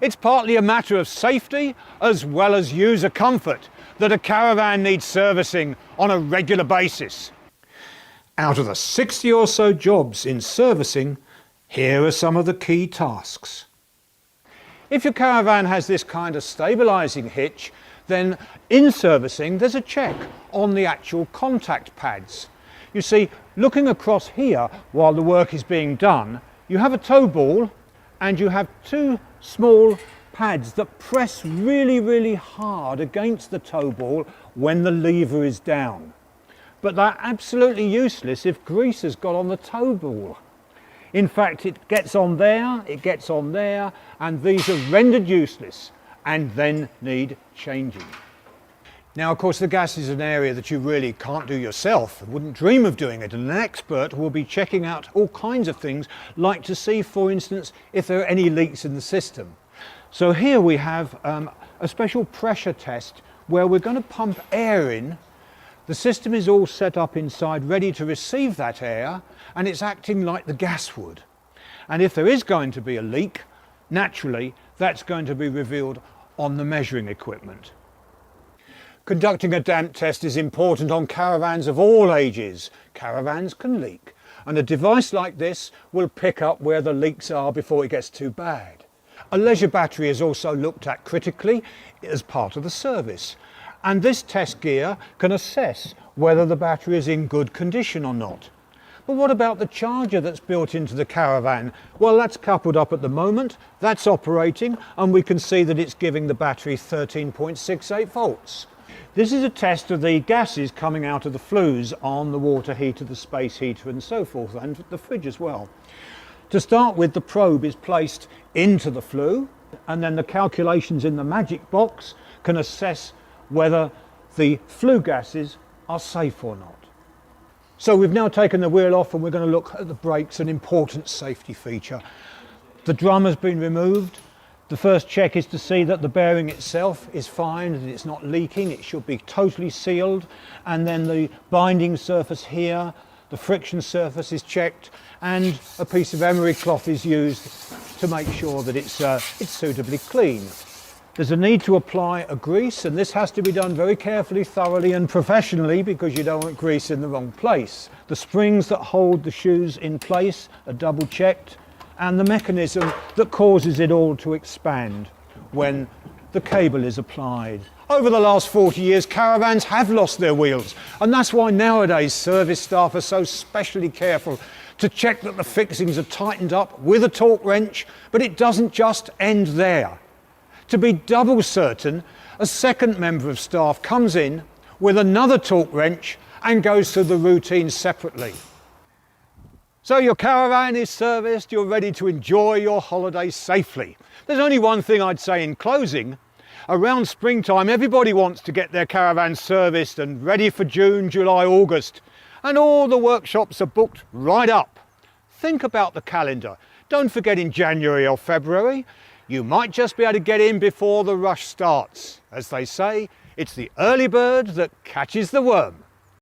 It's partly a matter of safety as well as user comfort that a caravan needs servicing on a regular basis. Out of the 60 or so jobs in servicing, here are some of the key tasks. If your caravan has this kind of stabilising hitch, then in servicing there's a check on the actual contact pads. You see, looking across here while the work is being done, you have a tow ball and you have two small pads that press really hard against the tow ball when the lever is down. But they're absolutely useless if grease has got on the tow ball. In fact, it gets on there, and these are rendered useless and then need changing. Now, of course, the gas is an area that you really can't do yourself, wouldn't dream of doing it, and an expert will be checking out all kinds of things, like to see, for instance, if there are any leaks in the system. So here we have a special pressure test where we're going to pump air in. The system is all set up inside, ready to receive that air, and it's acting like the gas would. And if there is going to be a leak, naturally, that's going to be revealed on the measuring equipment. Conducting a damp test is important on caravans of all ages. Caravans can leak, and a device like this will pick up where the leaks are before it gets too bad. A leisure battery is also looked at critically as part of the service, and this test gear can assess whether the battery is in good condition or not. But what about the charger that's built into the caravan? Well, that's coupled up at the moment, that's operating, and we can see that it's giving the battery 13.68 volts. This is a test of the gases coming out of the flues on the water heater, the space heater and so forth, and the fridge as well. To start with, the probe is placed into the flue, and then the calculations in the magic box can assess whether the flue gases are safe or not. So we've now taken the wheel off and we're going to look at the brakes, an important safety feature. The drum has been removed. The first check is to see that the bearing itself is fine, that it's not leaking, it should be totally sealed, and then the binding surface here, the friction surface is checked, and a piece of emery cloth is used to make sure that it's suitably clean. There's a need to apply a grease, and this has to be done very carefully, thoroughly and professionally, because you don't want grease in the wrong place. The springs that hold the shoes in place are double checked, and the mechanism that causes it all to expand when the cable is applied. Over the last 40 years, caravans have lost their wheels, and that's why nowadays service staff are so specially careful to check that the fixings are tightened up with a torque wrench, but it doesn't just end there. To be double certain, a second member of staff comes in with another torque wrench and goes through the routine separately. So your caravan is serviced, you're ready to enjoy your holiday safely. There's only one thing I'd say in closing. Around springtime, everybody wants to get their caravan serviced and ready for June, July, August. And all the workshops are booked right up. Think about the calendar. Don't forget in January or February, you might just be able to get in before the rush starts. As they say, it's the early bird that catches the worm.